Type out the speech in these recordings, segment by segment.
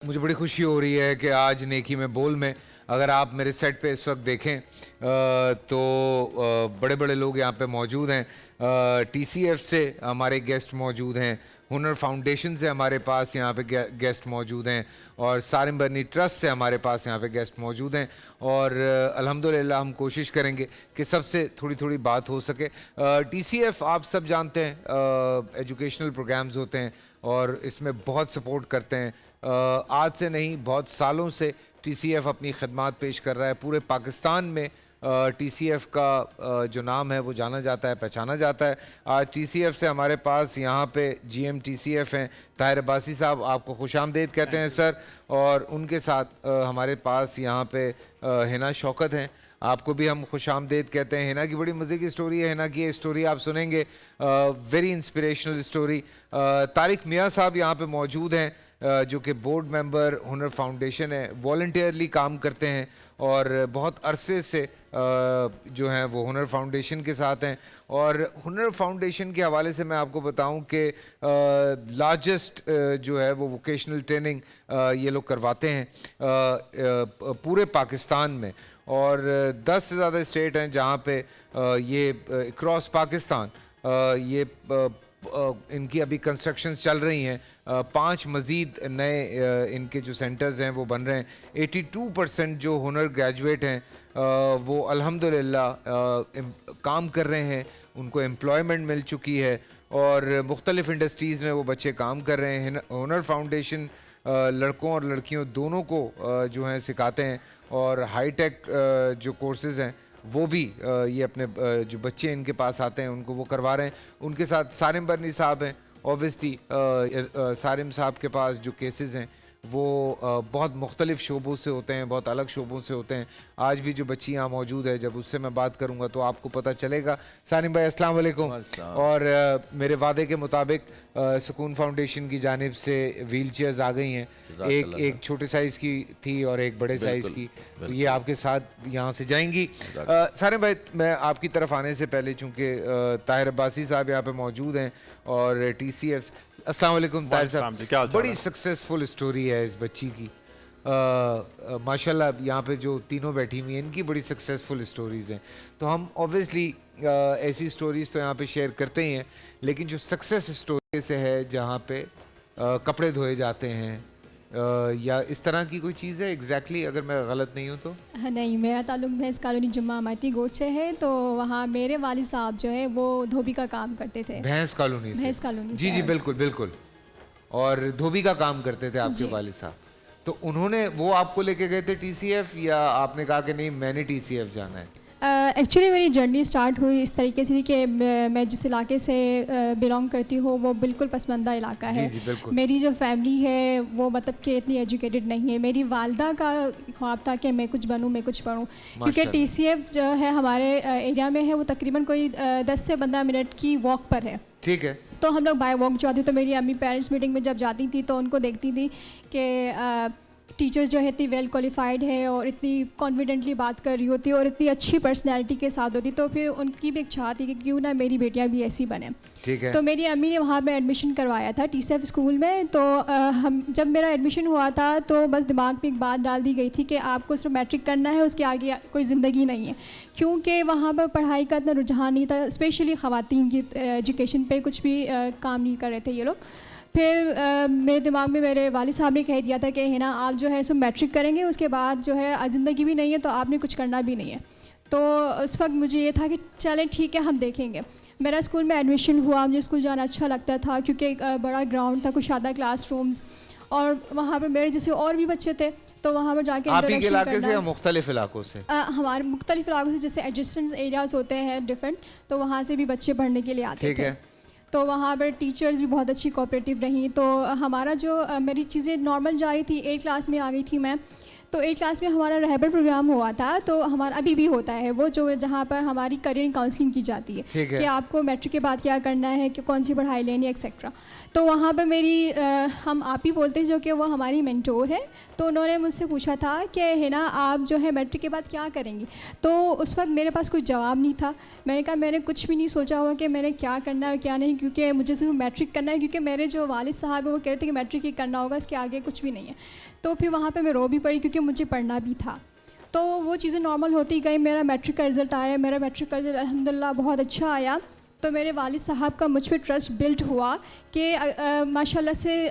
मुझे बड़ी खुशी हो रही है कि आज नेकी में बोल में अगर आप मेरे सेट पे इस वक्त देखें तो बड़े बड़े लोग यहाँ पे मौजूद हैं। टीसीएफ से हमारे गेस्ट मौजूद हैं, हुनर फाउंडेशन से हमारे पास यहाँ पे गेस्ट मौजूद हैं और सारिम बर्नी ट्रस्ट से हमारे पास यहाँ पे गेस्ट मौजूद हैं और अल्हम्दुलिल्लाह हम कोशिश करेंगे कि सबसे थोड़ी थोड़ी बात हो सके। टीसीएफ आप सब जानते हैं एजुकेशनल प्रोग्राम्स होते हैं और इसमें बहुत सपोर्ट करते हैं। आज से नहीं बहुत सालों से टीसीएफ अपनी खदमात पेश कर रहा है। पूरे पाकिस्तान में टीसीएफ का जो नाम है वो जाना जाता है, पहचाना जाता है। आज टीसीएफ से हमारे पास यहाँ पे जीएम टीसीएफ हैं ताहिर अब्बासी साहब, आपको खुशामदीद कहते हैं सर। और उनके साथ हमारे पास यहाँ पे हिना शौकत हैं, आपको भी हम खुशामदीद कहते हैं। हिना की बड़ी मज़े की स्टोरी है, हिना की ये स्टोरी आप सुनेंगे, वेरी इंस्पिरेशनल स्टोरी। तारिक मियाँ साहब यहाँ पे मौजूद हैं जो कि बोर्ड मेंबर हुनर फाउंडेशन है, वॉलंटियरली काम करते हैं और बहुत अरसे से जो हैं वो हुनर फाउंडेशन के साथ हैं। और हुनर फाउंडेशन के हवाले से मैं आपको बताऊं कि लार्जेस्ट जो है वो वोकेशनल ट्रेनिंग ये लोग करवाते हैं पूरे पाकिस्तान में और 10 से ज़्यादा स्टेट हैं जहाँ पे ये क्रॉस पाकिस्तान ये इनकी अभी कंस्ट्रक्शंस चल रही हैं। 5 मज़ीद नए इनके जो सेंटर्स हैं वो बन रहे हैं। 82% जो हुनर ग्रेजुएट हैं वो अल्हम्दुलिल्लाह काम कर रहे हैं, उनको एम्प्लॉयमेंट मिल चुकी है और मुख्तलिफ़ इंडस्ट्रीज़ में वो बच्चे काम कर रहे हैं। हुनर फाउंडेशन लड़कों और लड़कियों दोनों को जो है सिखाते हैं और हाई टेक जो कोर्सेज़ हैं वो भी ये अपने जो बच्चे इनके पास आते हैं उनको वो करवा रहे हैं। उनके साथ सारिम बर्नी साहब हैं। ऑब्वियसली सारिम साहब के पास जो केसेस हैं वो बहुत मुख्तलिफ़ शोबों से होते हैं, बहुत अलग शोबों से होते हैं। आज भी जो बच्ची यहाँ मौजूद है, जब उससे मैं बात करूँगा तो आपको पता चलेगा। सारिम भाई अस्सलाम वालेकुम। और मेरे वादे के मुताबिक सुकून फाउंडेशन की जानिब से व्हील चेयर्स आ गई हैं, एक छोटे साइज़ की थी और एक बड़े साइज़ की, तो ये आपके साथ यहाँ से जाएंगी। सारिम भाई मैं आपकी तरफ आने से पहले चूँकि ताहिर अब्बासी साहब यहाँ पे मौजूद हैं और टीसीएफ, अस्सलाम वालेकुम ताहिर साहब, बड़ी सक्सेसफुल स्टोरी है इस बच्ची की माशाल्लाह। यहाँ पे जो तीनों बैठी हुई हैं इनकी बड़ी सक्सेसफुल स्टोरीज़ हैं, तो हम ऑब्वियसली ऐसी स्टोरीज़ तो यहाँ पे शेयर करते ही हैं, लेकिन जो सक्सेस स्टोरी से है जहाँ पे कपड़े धोए जाते हैं या इस तरह की कोई चीज़ है एग्जैक्टली, अगर मैं गलत नहीं हूँ तो? नहीं, मेरा ताल्लुक भैंस कॉलोनी जुम्मा अमायती गोट से है, तो वहाँ मेरे वालिद साहब जो है वो धोबी का काम करते थे। भैंस कॉलोनी से? भैंस कॉलोनी, जी जी बिल्कुल बिल्कुल। और धोबी का काम करते थे आपके वालिद साहब, तो उन्होंने वो आपको लेके गए थे टीसीएफ या आपने कहा कि नहीं मैंने टीसीएफ जाना है? एक्चुअली मेरी जर्नी स्टार्ट हुई इस तरीके से थी कि मैं जिस इलाके से बिलोंग करती हूँ वो बिल्कुल पसमानदा इलाका है। जी, बिल्कुल। मेरी जो फैमिली है वो मतलब कि इतनी एजुकेटेड नहीं है। मेरी वालदा का ख्वाब था कि मैं कुछ बनूँ, मैं कुछ पढ़ूँ, क्योंकि टीसीएफ जो है हमारे एरिया में है वो तकरीबन कोई 10 से 15 मिनट की वॉक पर है। ठीक है। तो हम लोग बाय वॉक जाते, तो मेरी अम्मी पेरेंट्स मीटिंग में जब जाती थी तो उनको देखती थी कि टीचर्स जो है इतनी वेल क्वालिफाइड है और इतनी कॉन्फिडेंटली बात कर रही होती है और इतनी अच्छी पर्सनैलिटी के साथ होती, तो फिर उनकी भी एक चाह थी कि क्यों ना मेरी बेटियां भी ऐसी बने। ठीक है। तो मेरी अम्मी ने वहाँ पे एडमिशन करवाया था टीसीएफ स्कूल में। तो हम जब मेरा एडमिशन हुआ था तो बस दिमाग में एक बात डाल दी गई थी कि आपको सिर्फ मैट्रिक करना है, उसके आगे कोई ज़िंदगी नहीं है, क्योंकि वहाँ पर पढ़ाई का इतना रुझान नहीं था, स्पेशली ख़वातीन की एजुकेशन पर कुछ भी काम नहीं कर रहे थे ये लोग। फिर मेरे दिमाग में मेरे वालिद साहब ने कह दिया था कि है ना आप जो है सो मैट्रिक करेंगे, उसके बाद जो है ज़िंदगी भी नहीं है तो आपने कुछ करना भी नहीं है। तो उस वक्त मुझे ये था कि चलें ठीक है हम देखेंगे। मेरा स्कूल में एडमिशन हुआ, मुझे स्कूल जाना अच्छा लगता था क्योंकि एक बड़ा ग्राउंड था, कुशादा क्लासरूम्स, और वहाँ पर मेरे जैसे और भी बच्चे थे, तो वहाँ पर जाके आप ही के इलाके से या मुख्तलिफ इलाकों से? हमारे मुख्तलिफ इलाकों से, जैसे एडजस्टेंट एरियाज़ होते हैं डिफरेंट, तो वहाँ से भी बच्चे पढ़ने के लिए आते थे। तो वहाँ पर टीचर्स भी बहुत अच्छी कोऑपरेटिव रहीं। तो हमारा जो मेरी चीज़ें नॉर्मल जा रही थी, 8th क्लास में आ गई थी मैं, تو 8 کلاس میں ہمارا رہبر پروگرام ہوا تھا, تو ہمارا ابھی بھی ہوتا ہے وہ, جو جہاں پر ہماری کریئر کاؤنسلنگ کی جاتی ہے کہ آپ کو میٹرک کے بعد کیا کرنا ہے, کہ کون سی پڑھائی لینی ہے ایکسیکٹرا. تو وہاں پہ میری ہم آپ ہی بولتے ہیں جو کہ وہ ہماری مینٹور ہے, تو انہوں نے مجھ سے پوچھا تھا کہ ہے نا آپ جو ہے میٹرک کے بعد کیا کریں گی. تو اس وقت میرے پاس کوئی جواب نہیں تھا. میں نے کہا میں نے کچھ بھی نہیں سوچا ہوا کہ میں نے کیا کرنا ہے اور کیا نہیں, کیونکہ مجھے صرف میٹرک کرنا ہے, کیونکہ میرے جو والد صاحب ہیں وہ کہہ رہے تھے کہ میٹرک ہی کرنا ہوگا, اس کے آگے کچھ بھی نہیں ہے. تو پھر وہاں پہ میں رو بھی پڑی کیونکہ مجھے پڑھنا بھی تھا. تو وہ چیزیں نارمل ہوتی گئی. میرا میٹرک کا رزلٹ آیا, میرا میٹرک کا رزلٹ الحمدللہ بہت اچھا آیا. تو میرے والد صاحب کا مجھ پہ ٹرسٹ بلڈ ہوا کہ ماشاء اللہ سے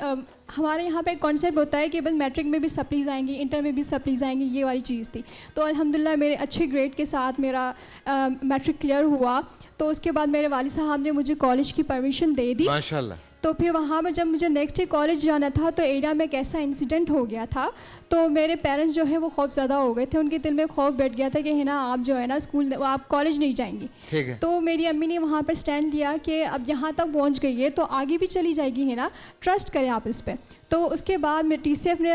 ہمارے یہاں پہ ایک کانسیپٹ ہوتا ہے کہ بس میٹرک میں بھی سپلیز آئیں گی, انٹر میں بھی سپلیز آئیں گی, یہ والی چیز تھی. تو الحمدللہ میرے اچھے گریڈ کے ساتھ میرا میٹرک کلیئر ہوا. تو اس کے بعد میرے والد صاحب نے مجھے کالج کی پرمیشن دے دی ماشاءاللہ. تو پھر وہاں میں جب مجھے نیکسٹ ڈے کالج جانا تھا تو ایریا میں ایک ایسا انسیڈنٹ ہو گیا تھا, تو میرے پیرنٹس جو ہے وہ خوف زدہ ہو گئے تھے. ان کے دل میں خوف بیٹھ گیا تھا کہ ہے نا آپ جو ہے نا اسکول, آپ کالج نہیں جائیں گی. تو میری امی نے وہاں پر اسٹینڈ لیا کہ اب یہاں تک پہنچ گئی ہے تو آگے بھی چلی جائے گی, ہے نا, ٹرسٹ کریں آپ اس پہ. تو اس کے بعد میں ٹی سی ایف نے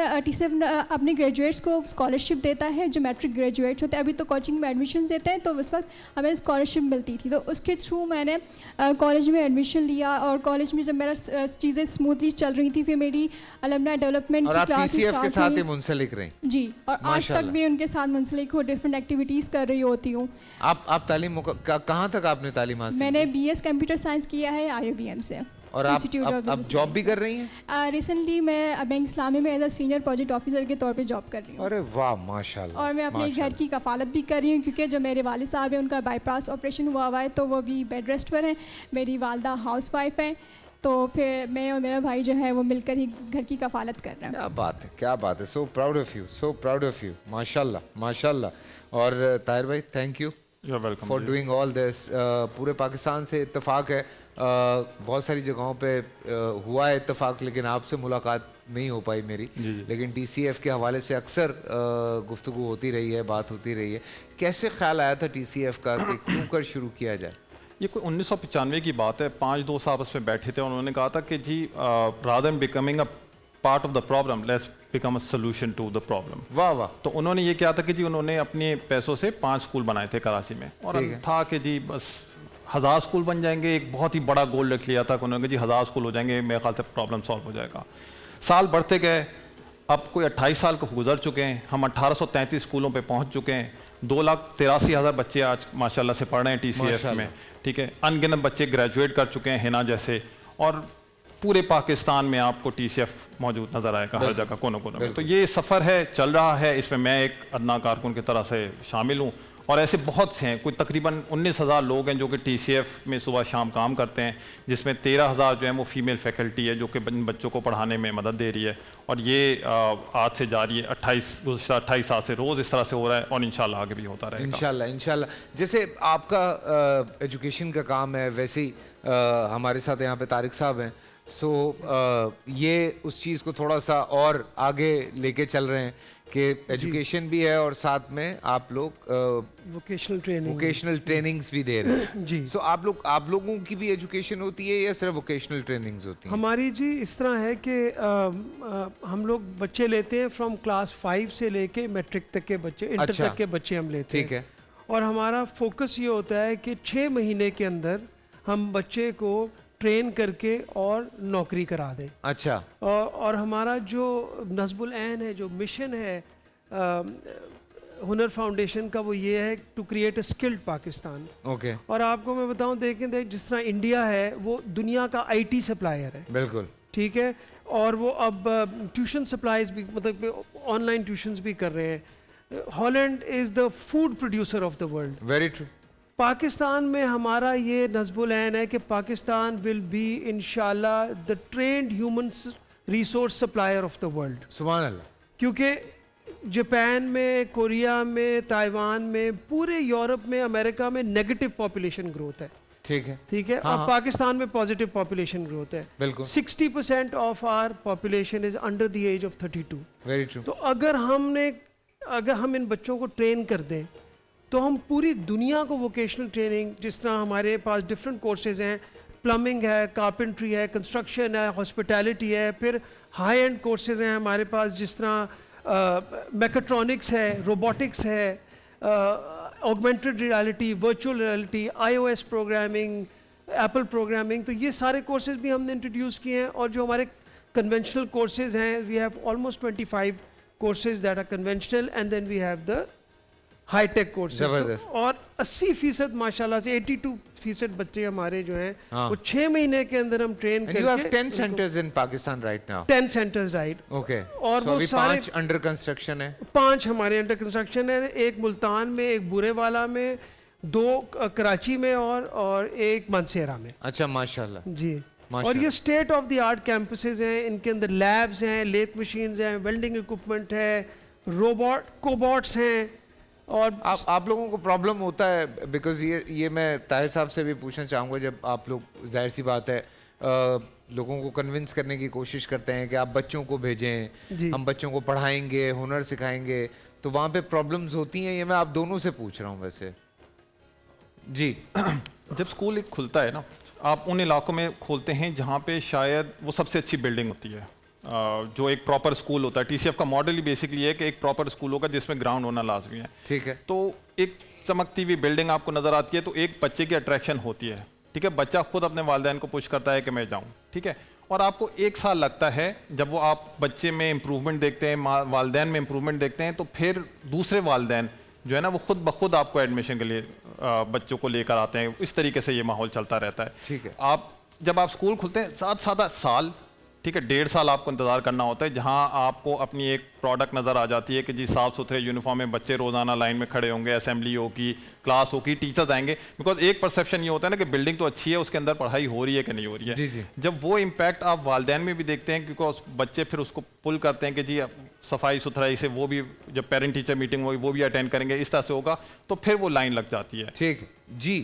اپنے گریجویٹس کو اسکالرشپ دیتا ہے جو میٹرک گریجویٹس ہوتے ہیں. ابھی تو کوچنگ میں ایڈمیشن دیتے ہیں, تو اس وقت ہمیں اسکالرشپ ملتی تھی. تو اس کے تھرو میں نے کالج میں ایڈمیشن لیا, اور کالج میں جب میرا چیزیں اسموتھلی چل رہی تھیں, پھر میری المنائی ڈیولپمنٹ کی کلاسز کے ساتھ منسلک رہی. جی, اور آج تک بھی ان کے ساتھ منسلک ہو, ڈفرینٹ ایکٹیویٹیز کر رہی ہوتی ہوں. آپ تعلیم کہاں تک آپ نے تعلیم حاصل؟ میں نے بی ایس کمپیوٹر سائنس کیا ہے IIBM سے. اور آپ جاب بھی کر رہی ہیں؟ ریسنٹلی میں بینک اسلامی میں as a senior project officer کے طور پہ جاب کر رہی ہوں. ارے واہ ماشاءاللہ. اور میں اپنے گھر کی کفالت بھی کر رہی ہوں, کیونکہ جو میرے والد صاحب ہیں ان کا بائی پاس آپریشن ہوا ہے, تو وہ بھی بیڈ ریسٹ پر ہیں. میری والدہ ہاؤس وائف ہیں, تو پھر میں اور میرا بھائی جو ہے وہ مل کر ہی گھر کی کفالت کر رہے ہیں. کیا بات ہے, کیا بات ہے. So proud of you, so proud of you. ماشاءاللہ ماشاءاللہ. اور طاہر بھائی thank you for doing all this. پورے پاکستان سے اتفاق ہے, بہت ساری جگہوں پہ ہوا ہے اتفاق, لیکن آپ سے ملاقات نہیں ہو پائی میری. لیکن ٹی سی ایف کے حوالے سے اکثر گفتگو ہوتی رہی ہے, بات ہوتی رہی ہے. کیسے خیال آیا تھا ٹی سی ایف کا کہ کیوں کر شروع کیا جائے؟ یہ کوئی 1995 کی بات ہے. 5 دوست آپ اس پہ بیٹھے تھے, انہوں نے کہا تھا کہ جی rather than becoming a part of the problem, let's become a solution to the problem. واہ واہ. تو انہوں نے یہ کیا تھا کہ جی انہوں نے اپنے پیسوں سے 5 اسکول بنائے تھے کراچی میں, اور تھا کہ جی بس 1000 اسکول بن جائیں گے. ایک بہت ہی بڑا گول رکھ لیا تھا کہ انہوں نے کہا جی 1000 اسکول ہو جائیں گے, میرے خیال سے پرابلم سالو ہو جائے گا. سال بڑھتے گئے, اب کوئی 28 سال کو گزر چکے ہیں, ہم 1833 اسکولوں پہ پہنچ چکے ہیں. 2,83,000 بچے آج ماشاءاللہ سے پڑھ رہے ہیں ٹی سی ایف میں, ٹھیک ہے. ان گنت بچے گریجویٹ کر چکے ہیں ہنا جیسے, اور پورے پاکستان میں آپ کو ٹی سی ایف موجود نظر آئے گا ہر جگہ, کونوں کونوں میں. تو یہ سفر ہے, چل رہا ہے, اس میں میں ایک ادنا کارکن کی طرح سے شامل ہوں. اور ایسے بہت سے ہیں, کوئی تقریباً 19,000 لوگ ہیں جو کہ ٹی سی ایف میں صبح شام کام کرتے ہیں, جس میں 13,000 جو ہیں وہ فیمیل فیکلٹی ہے جو کہ بچوں کو پڑھانے میں مدد دے رہی ہے. اور یہ آج سے جاری ہے, 28 سال سے روز اس طرح سے ہو رہا ہے, اور انشاءاللہ آگے بھی ہوتا رہے گا انشاءاللہ انشاءاللہ. جیسے آپ کا ایجوکیشن کا کام ہے, ویسے ہی ہمارے ساتھ یہاں پہ طارق صاحب ہیں. سو یہ اس چیز کو تھوڑا سا اور آگے لے کے چل رہے ہیں کہ ایجوکیشن بھی ہے اور ساتھ میں آپ لوگ ووکیشنل ٹریننگز بھی دے رہے ہیں. جی. سو آپ لوگوں کی بھی ایجوکیشن ہوتی ہے یا صرف ووکیشنل ٹریننگز ہوتی ہیں؟ ہماری جی اس طرح ہے کہ ہم لوگ بچے لیتے ہیں فرام کلاس 5 سے لے کے میٹرک تک کے بچے, انٹر تک کے بچے ہم لیتے ہیں. ٹھیک ہے. اور ہمارا فوکس یہ ہوتا ہے کہ 6 مہینے کے اندر ہم بچے کو ٹرین کر کے اور نوکری کرا دیں. اچھا. اور ہمارا جو نصب العین ہے, جو مشن ہے ہنر فاؤنڈیشن کا, وہ یہ ہے to create a skilled Pakistan. Okay. اور آپ کو میں بتاؤں, دیکھ جس طرح انڈیا ہے وہ دنیا کا IT سپلائر ہے. بالکل. ٹھیک ہے. اور وہ اب ٹیوشن سپلائز بھی, مطلب آن لائن ٹیوشنز بھی کر رہے ہیں. Holland is the food producer of the world. Very true. Pakistan میں ہمارا یہ نصب العین ہے کہ پاکستان ول بی انشاءاللہ the trained human resource supplier of the world. سبحان اللہ. کیونکہ جاپان میں, کوریا میں, تائیوان میں, پورے یورپ میں, امریکہ میں نیگیٹو پاپولیشن گروتھ ہے. ٹھیک ہے. ٹھیک ہے. اور پاکستان میں پازیٹیو پاپولیشن گروتھ ہے. بالکل. 60% of our population is under the age of 32. Very true. تو اگر ہم ان بچوں کو ٹرین کر دیں تو ہم پوری دنیا کو ووکیشنل ٹریننگ, جس طرح ہمارے پاس ڈفرینٹ کورسز ہیں, پلمبنگ ہے, کارپینٹری ہے, کنسٹرکشن ہے, ہاسپٹیلٹی ہے, پھر ہائی اینڈ کورسز ہیں ہمارے پاس, جس طرح میکاٹرونکس ہے, روبوٹکس ہے, augmented reality, virtual reality, iOS programming, apple programming, تو یہ سارے کورسز بھی ہم نے انٹروڈیوس کیے ہیں. اور جو ہمارے کنونشنل کورسز ہیں, we have almost 25 courses that are conventional, and then we have the high tech courses. اور 80% ماشاء اللہ سے 82% بچے ہمارے جو ہیں وہ 6 مہینے کے اندر ہم train And you have 10 centers in Pakistan right now. 10 centers, right. Okay. اور So وہ ابھی سارے 5 under construction ہے. 5 ہمارے انڈر کنسٹرکشن ہے, ایک ملتان میں, ایک بورے والا میں, 2 کراچی میں اور ایک مانسیرا میں. اچھا ماشاءاللہ. جی. اور یہ state of the art campuses ہیں, ان کے اندر لیبز ہیں, لیتھ مشینز ہیں, ویلڈنگ اکوپمنٹ ہے, کوبوٹس ہیں. اور آپ لوگوں کو پرابلم ہوتا ہے بیکاز یہ میں طاہر صاحب سے بھی پوچھنا چاہوں گا, جب آپ لوگ ظاہر سی بات ہے لوگوں کو کنونس کرنے کی کوشش کرتے ہیں کہ آپ بچوں کو بھیجیں, ہم بچوں کو پڑھائیں گے, ہنر سکھائیں گے, تو وہاں پہ پرابلمز ہوتی ہیں؟ یہ میں آپ دونوں سے پوچھ رہا ہوں ویسے. جی. جب اسکول ایک کھلتا ہے نا, آپ ان علاقوں میں کھولتے ہیں جہاں پہ شاید وہ سب سے اچھی بلڈنگ ہوتی ہے, جو ایک پراپر اسکول ہوتا ہے. ٹی سی ایف کا ماڈل ہی بیسکلی ہے کہ ایک پراپر اسکول ہوگا جس میں گراؤنڈ ہونا لازمی ہے. ٹھیک ہے. تو ایک چمکتی ہوئی بلڈنگ آپ کو نظر آتی ہے تو ایک بچے کی اٹریکشن ہوتی ہے. ٹھیک ہے, بچہ خود اپنے والدین کو پش کرتا ہے کہ میں جاؤں. ٹھیک ہے, اور آپ کو 1 سال لگتا ہے جب وہ آپ بچے میں امپروومنٹ دیکھتے ہیں, والدین میں امپروومنٹ دیکھتے ہیں, تو پھر دوسرے والدین جو ہے نا وہ خود بخود آپ کو ایڈمیشن کے لیے بچوں کو لے کر آتے ہیں. اس طریقے سے یہ ماحول چلتا رہتا ہے. ٹھیک ہے. آپ جب آپ اسکول کھلتے ہیں سادہ سال, ٹھیک ہے, 1.5 سال آپ کو انتظار کرنا ہوتا ہے, جہاں آپ کو اپنی ایک پروڈکٹ نظر آ جاتی ہے کہ جی صاف ستھرے یونیفارم میں بچے روزانہ لائن میں کھڑے ہوں گے, اسمبلی ہوگی, کلاس ہوگی, ٹیچرز آئیں گے. بیکاز ایک پرسیپشن یہ ہوتا ہے نا کہ بلڈنگ تو اچھی ہے, اس کے اندر پڑھائی ہو رہی ہے کہ نہیں ہو رہی ہے. جی جی. جب وہ امپیکٹ آپ والدین میں بھی دیکھتے ہیں, کیونکہ بچے پھر اس کو پل کرتے ہیں کہ جی صفائی ستھرائی سے, وہ بھی جب پیرنٹ ٹیچر میٹنگ ہوگی وہ بھی اٹینڈ کریں گے, اس طرح سے ہوگا, تو پھر وہ لائن لگ جاتی ہے. ٹھیک. جی.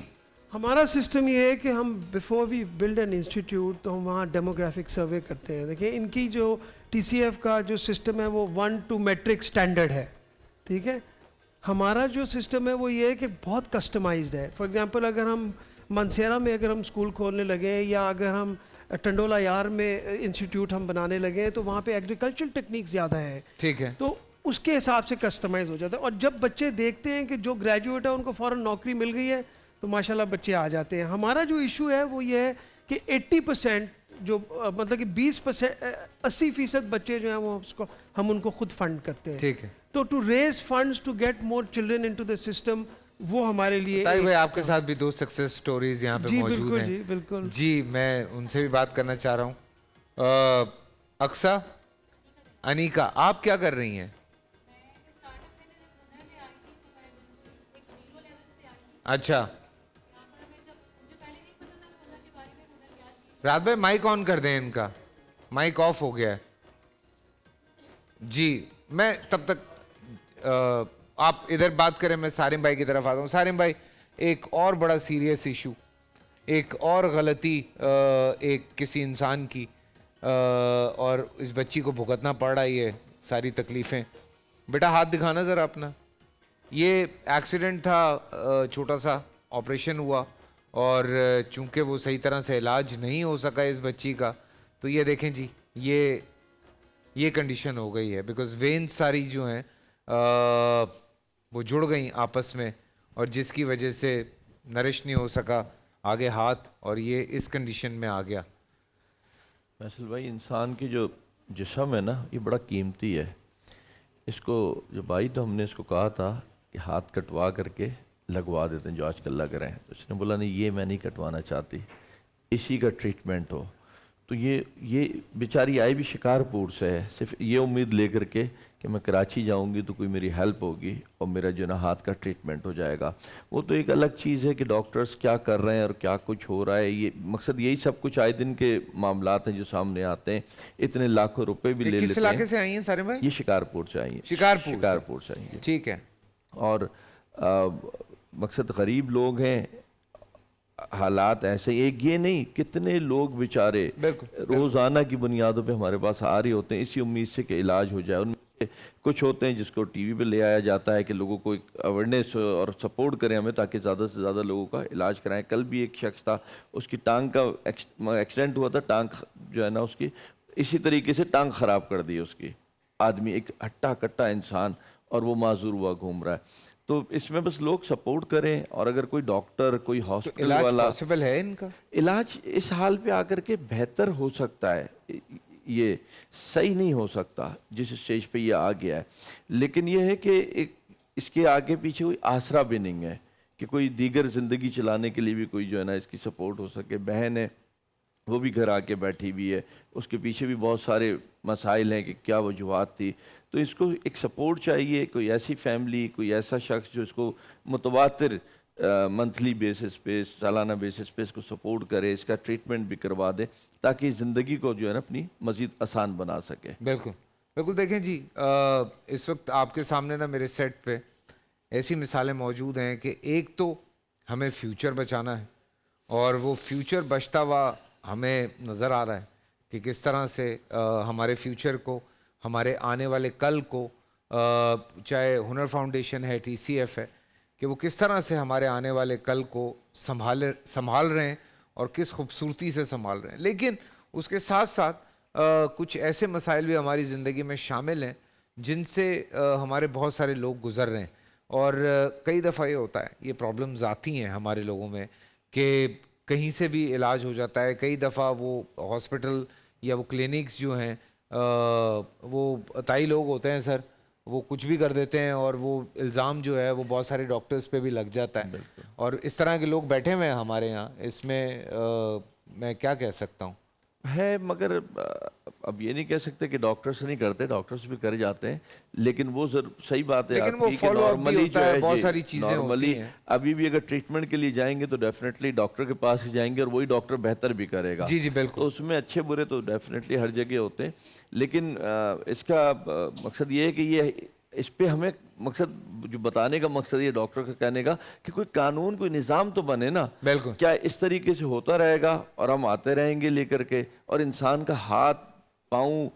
ہمارا سسٹم یہ ہے کہ ہم before we build an institute تو ہم وہاں ڈیموگرافک سروے کرتے ہیں. دیکھیں ان کی جو ٹی سی ایف کا جو سسٹم ہے وہ 1 to میٹرک اسٹینڈرڈ ہے. ٹھیک ہے, ہمارا جو سسٹم ہے وہ یہ ہے کہ بہت کسٹمائزڈ ہے. فار ایگزامپل اگر ہم منسیرا میں اگر ہم اسکول کھولنے لگیں, یا اگر ہم ٹنڈولا یار میں انسٹیٹیوٹ ہم بنانے لگیں, تو وہاں پہ ایگریکلچرل ٹیکنیک زیادہ ہیں. ٹھیک ہے. تو اس کے حساب سے کسٹمائز ہو جاتا ہے. اور جب بچے دیکھتے ہیں کہ جو گریجویٹ ہے ان کو فوراً نوکری مل گئی ہے, تو ماشاءاللہ بچے آ جاتے ہیں. ہمارا جو ایشو ہے وہ یہ ہے کہ 80% جو مطلب کہ 80% بچے جو ہیں وہ اس کو ہم ان کو خود فنڈ کرتے ہیں. ٹھیک ہے. تو to raise funds to get more children into the system, وہ ہمارے لیے طاہر بھائی آپ کے ساتھ بھی 2 سکسیس سٹوریز یہاں پہ موجود ہیں. جی بالکل. جی میں ان سے بھی بات کرنا چاہ رہا ہوں. اقصیٰ, انیکا, آپ کیا کر رہی ہیں؟ اچھا رات بھائی مائک آن کر دیں, ان کا مائک آف ہو گیا ہے. جی میں تب تک آپ ادھر بات کریں, میں سارم بھائی کی طرف آتا ہوں. سارم بھائی, ایک اور بڑا سیریس ایشو, ایک اور غلطی ایک کسی انسان کی, اور اس بچی کو بھگتنا پڑ رہا ہے یہ ساری تکلیفیں. بیٹا ہاتھ دکھانا ذرا اپنا. یہ ایکسیڈنٹ تھا, چھوٹا سا آپریشن ہوا, اور چونکہ وہ صحیح طرح سے علاج نہیں ہو سکا اس بچی کا, تو یہ دیکھیں جی یہ کنڈیشن ہو گئی ہے. بیکاز وینز ساری جو ہیں وہ جڑ گئیں آپس میں, اور جس کی وجہ سے نرش نہیں ہو سکا آگے ہاتھ, اور یہ اس کنڈیشن میں آ گیا. فیصل بھائی, انسان کی جو جسم ہے نا یہ بڑا قیمتی ہے. اس کو جب آئی تو ہم نے اس کو کہا تھا کہ ہاتھ کٹوا کر کے لگوا دیتے ہیں جو آج کل لگ رہے ہیں. تو اس نے بولا نہیں, یہ میں نہیں کٹوانا چاہتی, اسی کا ٹریٹمنٹ ہو. تو یہ بیچاری آئی بھی شکارپور سے ہے, صرف یہ امید لے کر کے کہ میں کراچی جاؤں گی تو کوئی میری ہیلپ ہوگی اور میرا جو نا ہاتھ کا ٹریٹمنٹ ہو جائے گا. وہ تو ایک الگ چیز ہے کہ ڈاکٹرز کیا کر رہے ہیں اور کیا کچھ ہو رہا ہے. یہ مقصد یہی سب کچھ آئے دن کے معاملات ہیں جو سامنے آتے ہیں. اتنے لاکھوں روپے بھی لے لیتے ہیں. کس علاقے سے آئی ہیں سارے بھائی؟ یہ شکارپور سے آئی ہیں. شکارپور سے آئی ہیں. ٹھیک ہے. اور مقصد غریب لوگ ہیں, حالات ایسے, ایک یہ نہیں کتنے لوگ بیچارے روزانہ کی بنیادوں پہ ہمارے پاس آ رہے ہوتے ہیں اسی امید سے کہ علاج ہو جائے. ان میں کچھ ہوتے ہیں جس کو ٹی وی پہ لے آیا جاتا ہے کہ لوگوں کو ایک اویئرنیس اور سپورٹ کریں ہمیں تاکہ زیادہ سے زیادہ لوگوں کا علاج کرائیں. کل بھی ایک شخص تھا, اس کی ٹانگ کا ایکسیڈنٹ ہوا تھا, ٹانگ جو ہے نا اس کی اسی طریقے سے ٹانگ خراب کر دی اس کی. آدمی, ایک ہٹا کٹا انسان, اور وہ معذور ہوا گھوم رہا ہے. تو اس میں بس لوگ سپورٹ کریں, اور اگر کوئی ڈاکٹر, کوئی ہاسپٹل علاج والا, پاسبل ہے ان کا؟ علاج اس حال پہ آ کر کے بہتر ہو سکتا ہے, یہ صحیح نہیں ہو سکتا جس اسٹیج پہ یہ آ گیا ہے, لیکن یہ ہے کہ اس کے آگے پیچھے کوئی آسرا بھی نہیں ہے کہ کوئی دیگر زندگی چلانے کے لیے بھی کوئی جو ہے نا اس کی سپورٹ ہو سکے. بہن ہے وہ بھی گھر آ کے بیٹھی ہوئی ہے, اس کے پیچھے بھی بہت سارے مسائل ہیں کہ کیا وجوہات تھی. تو اس کو ایک سپورٹ چاہیے, کوئی ایسی فیملی, کوئی ایسا شخص جو اس کو متواتر منتھلی بیسس پہ, سالانہ بیسس پہ اس کو سپورٹ کرے, اس کا ٹریٹمنٹ بھی کروا دے, تاکہ زندگی کو جو ہے نا اپنی مزید آسان بنا سکے. بالکل بالکل. دیکھیں جی, اس وقت آپ کے سامنے نا میرے سیٹ پہ ایسی مثالیں موجود ہیں کہ ایک تو ہمیں فیوچر بچانا ہے, اور وہ فیوچر بچتا ہوا ہمیں نظر آ رہا ہے کہ کس طرح سے ہمارے فیوچر کو, ہمارے آنے والے کل کو, چاہے ہنر فاؤنڈیشن ہے, ٹی سی ایف ہے, کہ وہ کس طرح سے ہمارے آنے والے کل کو سنبھال رہے ہیں اور کس خوبصورتی سے سنبھال رہے ہیں. لیکن اس کے ساتھ ساتھ کچھ ایسے مسائل بھی ہماری زندگی میں شامل ہیں جن سے ہمارے بہت سارے لوگ گزر رہے ہیں, اور کئی دفعہ یہ ہوتا ہے, یہ پرابلمز آتی ہیں ہمارے لوگوں میں کہ کہیں سے بھی علاج ہو جاتا ہے. کئی دفعہ وہ ہاسپٹل یا وہ کلینکس جو ہیں وہ عطائی لوگ ہوتے ہیں سر, وہ کچھ بھی کر دیتے ہیں, اور وہ الزام جو ہے وہ بہت سارے ڈاکٹرز پہ بھی لگ جاتا ہے, اور اس طرح کے لوگ بیٹھے ہوئے ہیں ہمارے یہاں. اس میں میں کیا کہہ سکتا ہوں ہے, مگر اب یہ نہیں کہہ سکتے کہ ڈاکٹرز نہیں کرتے, ڈاکٹرز بھی کر جاتے ہیں, لیکن وہ صحیح بات ہے لیکن آپ وہ کی کہ follow up بھی نارملی ہوتا جو ہے, ہے بہت ساری چیزیں ہوتی ہیں. ابھی بھی اگر ٹریٹمنٹ کے لیے جائیں گے تو ڈیفینیٹلی ڈاکٹر کے پاس ہی جائیں گے, اور وہی ڈاکٹر بہتر بھی کرے گا. جی جی بالکل. تو اس میں اچھے برے تو ڈیفینیٹلی ہر جگہ ہوتے ہیں, لیکن اس کا مقصد یہ ہے کہ یہ اس پہ ہمیں مقصد جو بتانے کا مقصد یہ ڈاکٹر کا کہنے کا کہ کوئی قانون, کوئی نظام تو بنے نا. بالکل. کیا اس طریقے سے ہوتا رہے گا اور ہم آتے رہیں گے لے کر کے, اور انسان کا ہاتھ, پاؤں,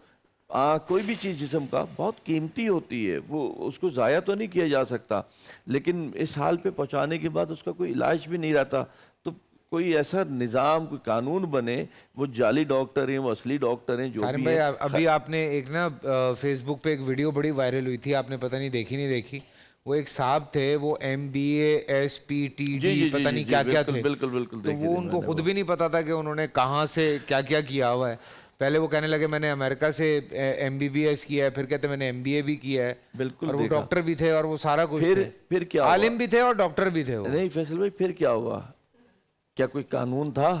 کوئی بھی چیز جسم کا بہت قیمتی ہوتی ہے, وہ اس کو ضائع تو نہیں کیا جا سکتا, لیکن اس حال پہ پہنچانے کے بعد اس کا کوئی علاج بھی نہیں رہتا. تو کوئی ایسا نظام, کوئی قانون بنے, وہ جعلی ڈاکٹر ہیں, وہ اصلی ڈاکٹر ہیں جو سارم بھی بھائی, ہیں. ابھی آپ نے ایک نا فیس بک پہ ایک ویڈیو بڑی وائرل ہوئی تھی, آپ نے پتہ نہیں دیکھی نہیں دیکھی, وہ ایک صاحب تھے, وہ MBA SPTD پتہ نہیں کیا کیا تھے. بالکل بالکل. تو وہ ان کو خود بھی نہیں پتا تھا کہ انہوں نے کہاں سے کیا کیا کیا ہوا ہے. پہلے وہ کہنے لگے میں نے امریکہ سے MBBS کیا ہے, پھر کہتے میں نے MBA بھی کیا ہے, بالکل. اور وہ ڈاکٹر بھی تھے, اور وہ سارا کچھ تھے, پھر کیا عالم بھی تھے اور ڈاکٹر بھی تھے. نہیں فیصل بھائی, پھر کیا ہوا؟ کیا کوئی قانون تھا,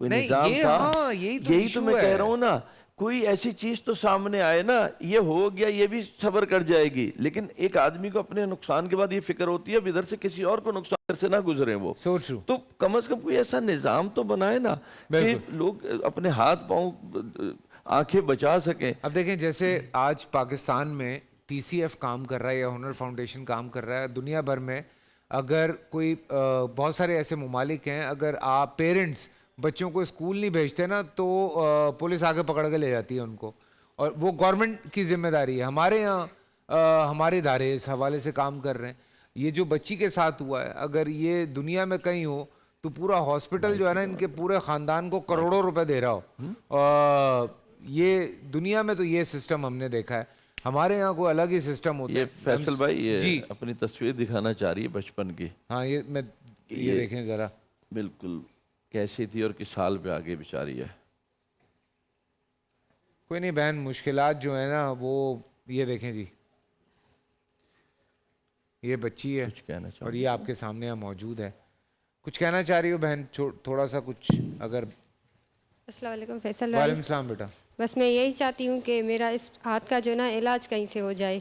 کوئی نظام نہیں, تھا؟ یہی تو میں کہہ رہا ہوں نا, کوئی ایسی چیز تو سامنے آئے نا, یہ ہو گیا, یہ بھی صبر کر جائے گی, لیکن ایک آدمی کو اپنے نقصان کے بعد یہ فکر ہوتی ہے اب ادھر سے کسی اور کو نقصان سے نہ گزرے وہ. تو کم از کم کوئی ایسا نظام تو بنائے نا کہ لوگ اپنے ہاتھ پاؤں آنکھیں بچا سکیں. اب دیکھیں, جیسے آج پاکستان میں TCF کام کر رہا ہے یا ہنر فاؤنڈیشن کام کر رہا ہے, دنیا بھر میں اگر کوئی بہت سارے ایسے ممالک ہیں, اگر آپ پیرنٹس بچوں کو اسکول نہیں بھیجتے نا تو پولیس آگے پکڑ کے لے جاتی ہے ان کو, اور وہ گورنمنٹ کی ذمہ داری ہے. ہمارے یہاں ہمارے ادارے اس حوالے سے کام کر رہے ہیں. یہ جو بچی کے ساتھ ہوا ہے, اگر یہ دنیا میں کہیں ہو تو پورا ہاسپٹل جو ہے نا ان کے پورے خاندان کو کروڑوں روپے دے رہا ہو. یہ دنیا میں تو یہ سسٹم ہم نے دیکھا ہے, ہمارے یہاں کوئی الگ ہی سسٹم ہوتا ہے. یہ فیصل بھائی یہ اپنی تصویر دکھانا چاہ رہی ہے بچپن کی. ہاں, یہ دیکھیں ذرا, بالکل کیسی تھی اور کس حال پہ آگے بیچاری ہے. کوئی نہیں بہن, مشکلات جو ہے نا وہ یہ دیکھیں جی, یہ بچی ہے اور یہ آپ کے سامنے یہاں موجود ہے. کچھ کہنا چاہ رہی ہو بہن, تھوڑا سا کچھ اگر. السلام علیکم فیصل وعلیکم بھائی. السلام بیٹا. بس میں یہی چاہتی ہوں کہ میرا اس ہاتھ کا جو نا علاج کہیں سے ہو جائے,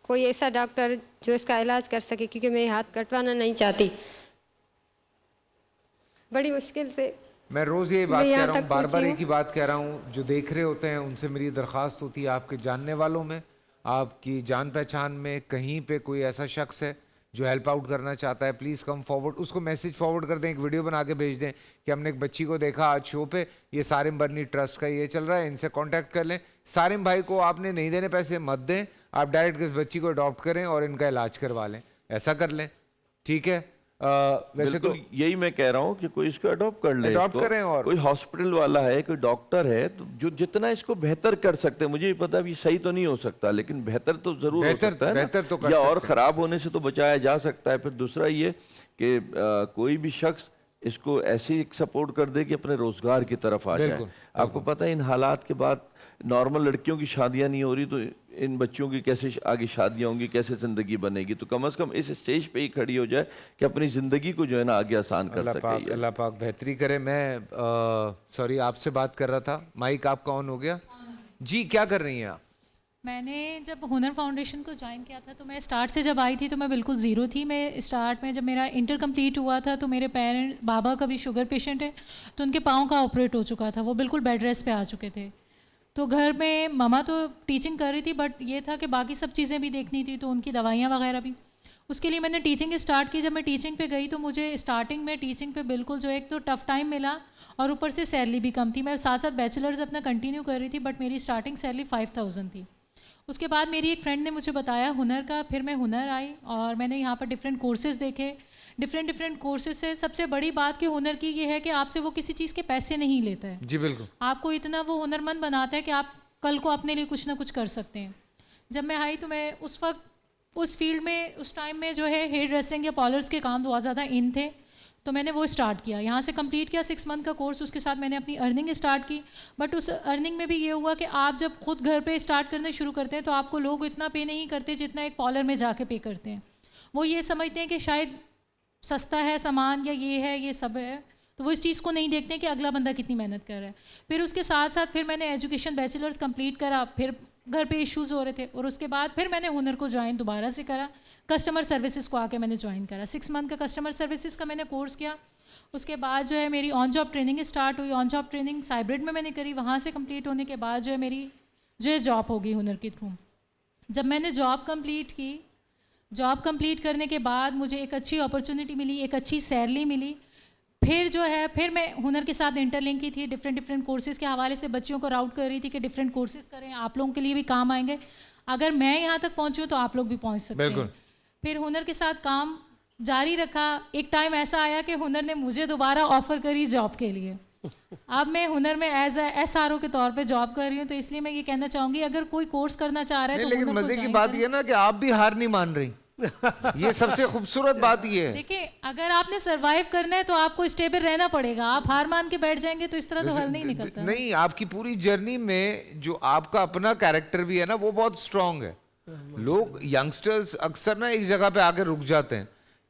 کوئی ایسا ڈاکٹر جو اس کا علاج کر سکے, کیونکہ میں یہ ہاتھ کٹوانا نہیں چاہتی. بڑی مشکل سے میں روز یہ بات کہہ رہا ہوں, بار بار ایک ہی بات کہہ رہا ہوں, جو دیکھ رہے ہوتے ہیں ان سے میری درخواست ہوتی ہے, آپ کے جاننے والوں میں, آپ کی جان پہچان میں کہیں پہ کوئی ایسا شخص ہے جو ہیلپ آؤٹ کرنا چاہتا ہے, پلیز کم فارورڈ. اس کو میسج فارورڈ کر دیں, ایک ویڈیو بنا کے بھیج دیں کہ ہم نے ایک بچی کو دیکھا آج شو پہ, یہ سارم برنی ٹرسٹ کا یہ چل رہا ہے, ان سے کانٹیکٹ کر لیں. سارم بھائی کو آپ نے نہیں دینے پیسے مت دیں, آپ ڈائریکٹ اس بچی کو اڈاپٹ کریں اور ان کا علاج کروا لیں, ایسا کر لیں, ٹھیک ہے. वैसे तो बिल्कुल यही मैं कह रहा हूँ कि कोई इसको अडॉप्ट कर ले, adopt इसको। करें और- कोई हॉस्पिटल वाला है, कोई डॉक्टर है, तो जो जितना इसको बेहतर कर सकते हैं, मुझे भी पता भी सही तो नहीं हो सकता, लेकिन बेहतर तो जरूर हो सकता है ना। बेहतर तो कर या सकते और हैं। खराब होने से तो बचाया जा सकता है। फिर दूसरा ये कि कोई भी शख्स इसको ऐसी एक सपोर्ट कर दे कि अपने रोजगार की तरफ आ जाए। बिल्कुल, आपको पता है इन हालात के बाद नॉर्मल लड़कियों की शादियां नहीं हो रही, तो इन बच्चों की कैसे आगे शादियां होंगी, कैसे ज़िंदगी बनेगी। तो कम से कम इस स्टेज पे ही खड़ी हो जाए कि अपनी ज़िंदगी को जो है ना आगे आसान कर सके ये। अल्लाह पाक बेहतरी करे। मैं सॉरी आपसे बात कर रहा था, माइक आपका ऑन हो गया जी। क्या कर रही हैं आप? मैंने जब हुनर फाउंडेशन को ज्वाइन किया था तो मैं स्टार्ट से जब आई थी तो मैं बिल्कुल ज़ीरो थी। मैं स्टार्ट में जब मेरा इंटर कंप्लीट हुआ था तो मेरे बाबा का भी शुगर पेशेंट है, तो उनके पाँव का ऑपरेट हो चुका था, वो बिल्कुल बेड रेस्ट पे आ चुके थे। तो घर में ममा तो टीचिंग कर रही थी, बट ये था कि बाकी सब चीज़ें भी देखनी थी, तो उनकी दवाइयाँ वगैरह भी। उसके लिए मैंने टीचिंग स्टार्ट की। जब मैं टीचिंग पे गई तो मुझे स्टार्टिंग में टीचिंग पे बिल्कुल जो एक तो टफ़ टाइम मिला और ऊपर से सैलरी भी कम थी। मैं साथ साथ बैचलर्स अपना कंटिन्यू कर रही थी, बट मेरी स्टार्टिंग सैलरी 5000 थी। उसके बाद मेरी एक फ्रेंड ने मुझे बताया हुनर का, फिर मैं हुनर आई और मैंने यहाँ पर डिफरेंट कोर्सेज़ देखे। डिफरेंट कोर्सेज से सबसे बड़ी बात कि हुनर की ये है कि आपसे वो किसी चीज़ के पैसे नहीं लेता है। जी बिल्कुल। आपको इतना वो हुनरमंद बनाता है कि आप कल को अपने लिए कुछ ना कुछ कर सकते हैं। जब मैं आई तो मैं उस वक्त उस फील्ड में उस टाइम में जो है हेयर ड्रेसिंग या पॉलर्स के काम बहुत ज़्यादा इन थे, तो मैंने वो स्टार्ट किया। यहाँ से कंप्लीट किया 6 मंथ का कोर्स, उसके साथ मैंने अपनी अर्निंग स्टार्ट की। बट उस अर्निंग में भी ये हुआ कि आप जब खुद घर पे स्टार्ट करना शुरू करते हैं तो आपको लोग इतना पे नहीं करते जितना एक पॉलर में जाके पे करते हैं। वो ये समझते हैं कि शायद सस्ता है सामान या ये है ये सब है, तो वो इस चीज़ को नहीं देखते कि अगला बंदा कितनी मेहनत कर रहा है। फिर उसके साथ साथ फिर मैंने एजुकेशन बैचलर्स कंप्लीट करा, फिर घर पे इश्यूज़ हो रहे थे और उसके बाद फिर मैंने हुनर को ज्वाइन दोबारा से करा। कस्टमर सर्विसेज को आके मैंने ज्वाइन करा। 6 मंथ का कस्टमर सर्विसेज का मैंने कोर्स किया। उसके बाद जो है मेरी ऑन जॉब ट्रेनिंग स्टार्ट हुई। ऑन जॉब ट्रेनिंग साइब्रिड में मैंने करी। वहाँ से कंप्लीट होने के बाद जो है मेरी जो है जॉब हो गई हुनर के थ्रू। जब मैंने जॉब कंप्लीट की, जॉब कंप्लीट करने के बाद मुझे एक अच्छी अपॉर्चुनिटी मिली, एक अच्छी सैलरी मिली। फिर जो है फिर मैं हुनर के साथ इंटरलिंक की थी। डिफरेंट कोर्सेज़ के हवाले से बच्चियों को राउट कर रही थी कि डिफरेंट कोर्सेज़ करें, आप लोगों के लिए भी काम आएंगे। अगर मैं यहाँ तक पहुँची हूँ तो आप लोग भी पहुँच सकते हैं। फिर हुनर के साथ काम जारी रखा। एक टाइम ऐसा आया कि हुनर ने मुझे दोबारा ऑफ़र करी जॉब के लिए। अब मैं हुनर में एज SRO के तौर पे जॉब कर रही हूँ। तो इसलिए मैं ये कहना चाहूँगी अगर कोई कोर्स करना चाह रहा है तो लेकिन हुनर को मजे की join बात करें। ये ना कि आप भी हार नहीं मान रही। ये सबसे खूबसूरत बात ये है। देखिए अगर आपने सरवाइव करना है तो आपको स्टेबल रहना पड़ेगा। आप हार मान के बैठ जाएंगे तो इस तरह तो हल नहीं निकलता। नहीं, आपकी पूरी जर्नी में जो आपका अपना कैरेक्टर भी है ना वो बहुत स्ट्रांग है। लोग यंगस्टर्स अक्सर ना एक जगह पे आके रुक जाते हैं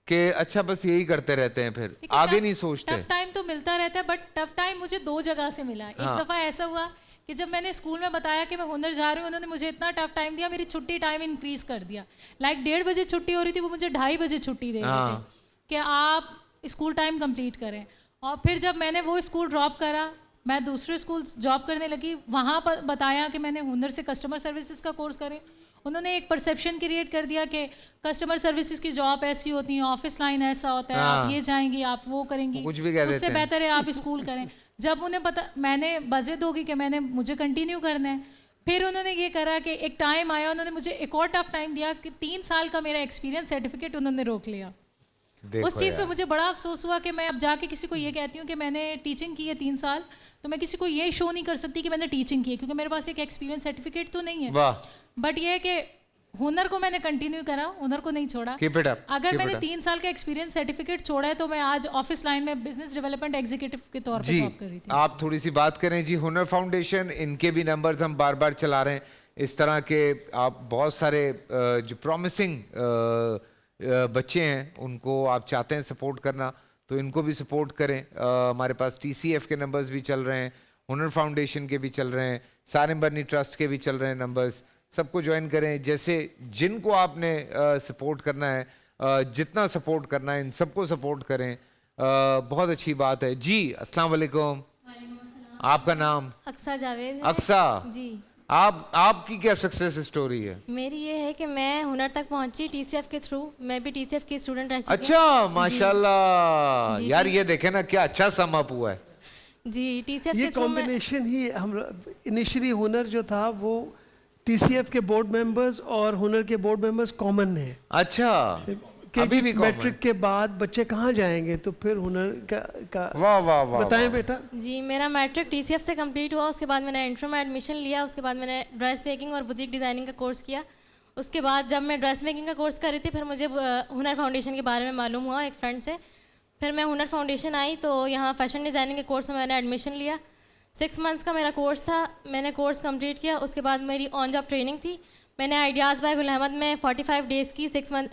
कि अच्छा बस यही करते रहते हैं, फिर आगे नहीं सोचते। टफ टाइम तो मिलता रहता है, बट टफ टाइम मुझे 2 जगह से मिला। एक दफ़ा ऐसा हुआ कि जब मैंने स्कूल में बताया कि मैं हुनर जा रही हूँ, उन्होंने मुझे इतना टफ टाइम दिया, मेरी छुट्टी टाइम इंक्रीज कर दिया। लाइक 1:30 बजे छुट्टी हो रही थी, वो मुझे 2:30 बजे छुट्टी दे रहे थे कि आप स्कूल टाइम कंप्लीट करें। और फिर जब मैंने वो स्कूल ड्रॉप करा, मैं दूसरे स्कूल जॉब करने लगी। वहाँ पर बताया कि मैंने हुनर से कस्टमर सर्विसेज का कोर्स करें। उन्होंने एक परसेप्शन क्रिएट कर दिया कि कस्टमर सर्विसेज की जॉब ऐसी होती है, ऑफिस लाइन ऐसा होता है, आप ये जाएंगी, आप वो करेंगी, कुछ भी कह देते उससे हैं। बेहतर है आप स्कूल करें। जब उन्हें पता, मैंने बजट होगी कि मुझे कंटिन्यू करना है। फिर उन्होंने ये करा कि एक टाइम आया, उन्होंने मुझे एक और टफ टाइम दिया कि 3 साल का मेरा एक्सपीरियंस सर्टिफिकेट उन्होंने रोक लिया। उस चीज़ पे मुझे बड़ा अफसोस हुआ कि मैं अब जाके किसी को ये कहती हूँ कि मैंने टीचिंग की है 3 साल, तो मैं किसी को ये शो नहीं कर सकती कि मैंने टीचिंग की है, क्योंकि मेरे पास एक एक्सपीरियंस सर्टिफिकेट तो नहीं है। बट ये है कि हुनर को मैंने कंटिन्यू करा, हुनर को नहीं छोड़ा। Keep it up, अगर keep मैंने it up. 3 साल का एक्सपीरियंस सर्टिफिकेट छोड़ा है तो मैं आज ऑफिस लाइन में बिजनेस डेवलपमेंट एग्जीक्यूटिव के तौर पे जॉब कर रही थी। आप थोड़ी सी बात करें जी। हुनर फाउंडेशन, इनके भी नंबर्स हम बार बार चला रहे हैं। इस तरह के आप बहुत सारे जो प्रॉमिसिंग बच्चे हैं उनको आप चाहते हैं सपोर्ट करना, तो इनको भी सपोर्ट करें। हमारे पास TCF के नंबर्स भी चल रहे हैं, हुनर फाउंडेशन के भी चल रहे हैं, सारिम बर्नी ट्रस्ट के भी चल रहे हैं नंबर्स। सबको ज्वाइन करें। जैसे जिनको आपने सपोर्ट करना है, जितना सपोर्ट करना है, इन सबको सपोर्ट करें। बहुत अच्छी बात है जी। अस्सलाम वालेकुम। आपका नाम? अक्सा जावेद है। अक्सा जी। आपकी क्या सक्सेस स्टोरी है? मेरी ये है कि मैं हुनर तक पहुंची TCF के थ्रू। मैं भी TCF की स्टूडेंट रह चुकी हूँ। अच्छा, माशाल्लाह। जी, यार जी। ये देखे ना क्या अच्छा सम अप हुआ है जी। TCF ये के थ्रू मैं कॉम्बिनेशन ही हम इनिशियली हुनर जो था वो TCF के बोर्ड मेंबर्स और हुनर के बोर्ड मेंबर्स कॉमन है। अच्छा। अभी भी common मैट्रिक के बाद बच्चे कहाँ जाएंगे, तो फिर हुनर का वाह वाह वाह बताएं बेटा। जी मेरा मैट्रिक TCF से कंप्लीट हुआ, उसके बाद मैंने इंटर में एडमिशन लिया, उसके बाद मैंने ड्रेस मेकिंग और बुटीक डिज़ाइनिंग का कोर्स किया। उसके बाद जब मैं ड्रेस मेकिंग का कोर्स कर रही थी, फिर मुझे हुनर फाउंडेशन के बारे में मालूम हुआ एक फ्रेंड से। फिर मैं हुनर फाउंडेशन आई तो यहाँ फैशन डिज़ाइनिंग के कोर्स में मैंने एडमिशन लिया। 6 मंथ्स का मेरा कोर्स था, मैंने कोर्स कंप्लीट किया। उसके बाद मेरी ऑन जॉब ट्रेनिंग थी। मैंने आइडियाज़ बाय गुल अहमद में 45 डेज़ की 6 मंथ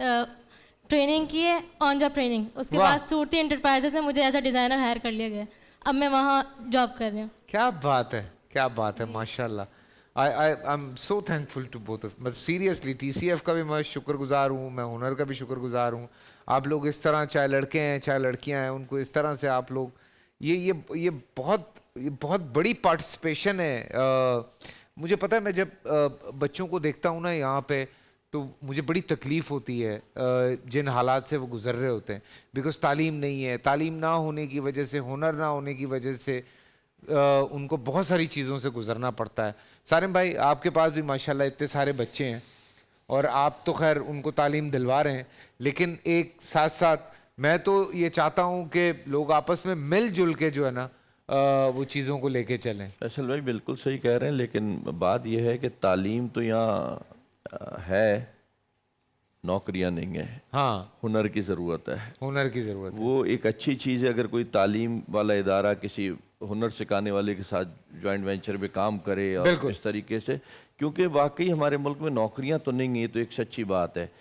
ट्रेनिंग की है, ऑन जॉब ट्रेनिंग। उसके बाद सूरती एंटरप्राइजेस में मुझे एज अ डिज़ाइनर हायर कर लिया गया। अब मैं वहाँ जॉब कर रही हूँ। क्या बात है, क्या बात है, माशाल्लाह। I am so thankful to both of, मतलब सीरियसली TCF का भी मैं शुक्रगुजार हूँ, मैं हुनर का भी शुक्रगुजार हूँ। आप लोग इस तरह, चाहे लड़के हैं चाहे लड़कियाँ हैं, उनको इस तरह से आप लोग ये बहुत बड़ी पार्टिसिपेशन है। मुझे पता है, मैं जब बच्चों को देखता हूँ ना यहाँ पे, तो मुझे बड़ी तकलीफ़ होती है जिन हालात से वो गुज़र रहे होते हैं। बिकॉज तालीम नहीं है, तालीम ना होने की वजह से, हुनर ना होने की वजह से उनको बहुत सारी चीज़ों से गुज़रना पड़ता है। सारिम भाई, आपके पास भी माशाल्लाह इतने सारे बच्चे हैं और आप तो खैर उनको तालीम दिलवा रहे हैं, लेकिन एक साथ साथ मैं तो ये चाहता हूँ कि लोग आपस में मिलजुल के जो है ना वो चीज़ों को लेके चलें। फैसल भाई बिल्कुल सही कह रहे हैं, लेकिन बात यह है कि तालीम तो यहाँ है, नौकरियां नहीं है। हाँ, हुनर की ज़रूरत है, हुनर की ज़रूरत है। वो एक अच्छी चीज़ है। अगर कोई तालीम वाला इदारा किसी हुनर सिखाने वाले के साथ जॉइंट वेंचर में काम करे और इस तरीके से, क्योंकि वाकई हमारे मुल्क में नौकरियां तो नहीं है, तो एक सच्ची बात है।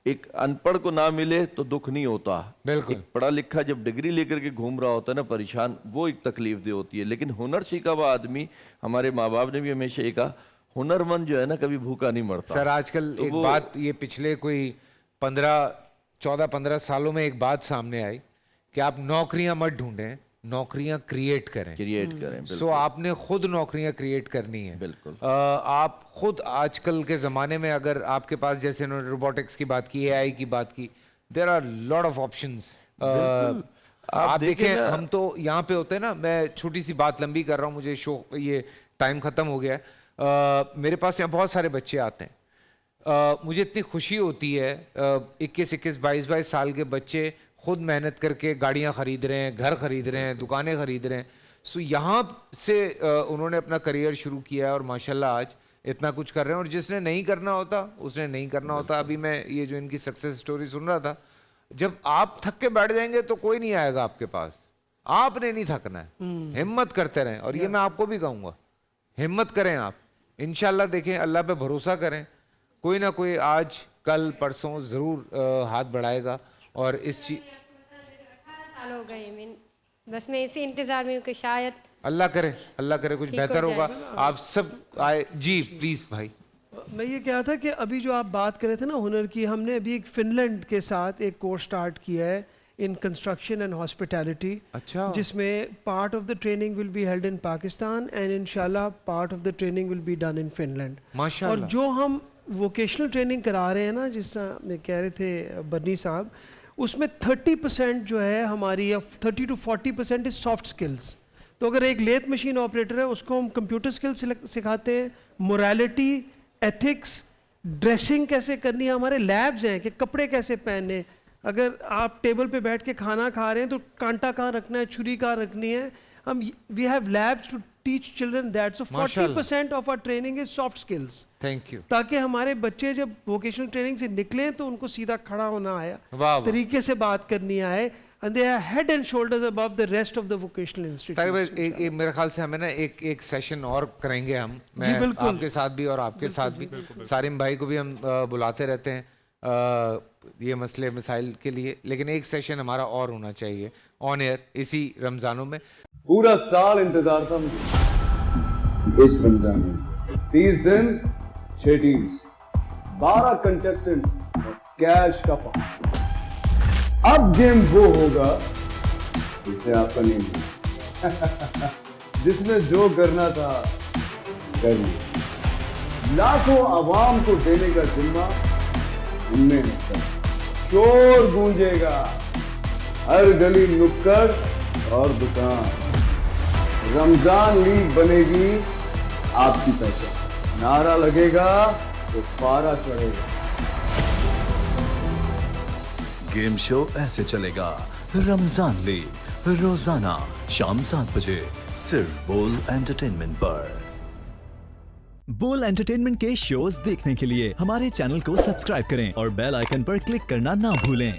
एक अनपढ़ को ना मिले तो दुख नहीं होता, एक पढ़ा लिखा जब डिग्री लेकर के घूम रहा होता है ना परेशान, वो एक तकलीफ दे होती है। लेकिन हुनर सीखा हुआ आदमी, हमारे माँ बाप ने भी हमेशा ये कहा, हुनरमंद जो है ना कभी भूखा नहीं मरता। सर आजकल तो एक बात, ये पिछले कोई 14-15 सालों में एक बात सामने आई कि आप नौकरियां मत ढूंढें, नौकरियां क्रिएट करें। सो आपने खुद नौकरियां क्रिएट करनी है। बिल्कुल। आप खुद आजकल के ज़माने में, अगर आपके पास, जैसे उन्होंने रोबोटिक्स की बात की, AI की बात की, there are lot of options. आप देखें, हम तो यहाँ पे होते हैं ना, मैं छोटी सी बात लंबी कर रहा हूँ, मुझे शो ये टाइम ख़त्म हो गया है। मेरे पास यहाँ बहुत सारे बच्चे आते हैं, मुझे इतनी खुशी होती है। 21-21, 22-22 साल के बच्चे खुद मेहनत करके गाड़ियाँ ख़रीद रहे हैं, घर ख़रीद रहे हैं, दुकानें ख़रीद रहे हैं। सो यहाँ से उन्होंने अपना करियर शुरू किया है और माशाल्लाह आज इतना कुछ कर रहे हैं। और जिसने नहीं करना होता उसने नहीं करना होता। अभी मैं ये जो इनकी सक्सेस स्टोरी सुन रहा था, जब आप थक के बैठ जाएंगे तो कोई नहीं आएगा आपके पास, आपने नहीं थकना है, हिम्मत करते रहें। और ये मैं आपको भी कहूँगा, हिम्मत करें आप, इंशाल्लाह देखें, अल्लाह पे भरोसा करें, कोई ना कोई आज कल परसों ज़रूर हाथ बढ़ाएगा। और इस चीज 18 साल हो गए, बस मैं इसी इंतजार में हूँ कि शायद अल्लाह करे कुछ बेहतर होगा। आप सब आए जी, प्लीज भाई। मैं ये कह रहा था कि अभी जो आप बात कर रहे थे ना हुनर की, हमने अभी एक फिनलैंड के साथ एक कोर्स स्टार्ट किया है इन कंस्ट्रक्शन एंड हॉस्पिटैलिटी। अच्छा। जिसमें part of the training will be held in Pakistan and इंशाल्लाह part of the training will be done in Finland. माशाल्लाह। और जो हम वोकेशनल ट्रेनिंग करा रहे हैं ना, जिस तरह में कह रहे थे बर्नी साहब, उसमें 30% जो है हमारी, या 30 to 40% इज सॉफ्ट स्किल्स। तो अगर एक लेथ मशीन ऑपरेटर है, उसको हम कंप्यूटर स्किल्स सिखाते हैं, मोरालिटी, एथिक्स, ड्रेसिंग कैसे करनी है। हमारे लैब्स हैं कि कपड़े कैसे पहनने, अगर आप टेबल पे बैठ के खाना खा रहे हैं तो कांटा कहाँ रखना है, छुरी कहाँ रखनी है। हम we have labs to teach children that. So 40% of our training is soft skills. Thank you. ताकि हमारे बच्चे जब वोकेशनल ट्रेनिंग से निकलें तो उनको सीधा खड़ा होना आया, तरीके से बात करनी आए, and they are head and shoulders above the rest of the vocational institutes। एक मेरे ख्याल से हमें ना एक सेशन और करेंगे हम, मैं आपके साथ भी और आपके साथ भी। सारिम भाई को भी हम बुलाते रहते हैं ये मसले मसाइल के लिए, लेकिन एक सेशन हमारा और होना चाहिए ऑन एयर इसी रमज़ानों में। पूरा साल इंतजार था मुझे इस रमजान में। 30 दिन 6 टीम्स, 12 कंटेस्टेंट्स और कैश का पार्ट। अब गेम वो होगा जिसे आपका नहीं है जिसने जो करना था कर लिया। लाखों आवाम को देने का जिम्मा उनमें है सर। शोर गूंजेगा हर गली नुक्कड़ और दुकान। रमजान लीग बनेगी आपकी पहचान। नारा लगेगा तो पारा चढ़ेगा। गेम शो ऐसे चलेगा रमजान लीग रोजाना शाम 7 बजे सिर्फ बोल एंटरटेनमेंट पर। बोल एंटरटेनमेंट के शोज देखने के लिए हमारे चैनल को सब्सक्राइब करें और बेल आइकन पर क्लिक करना ना भूलें।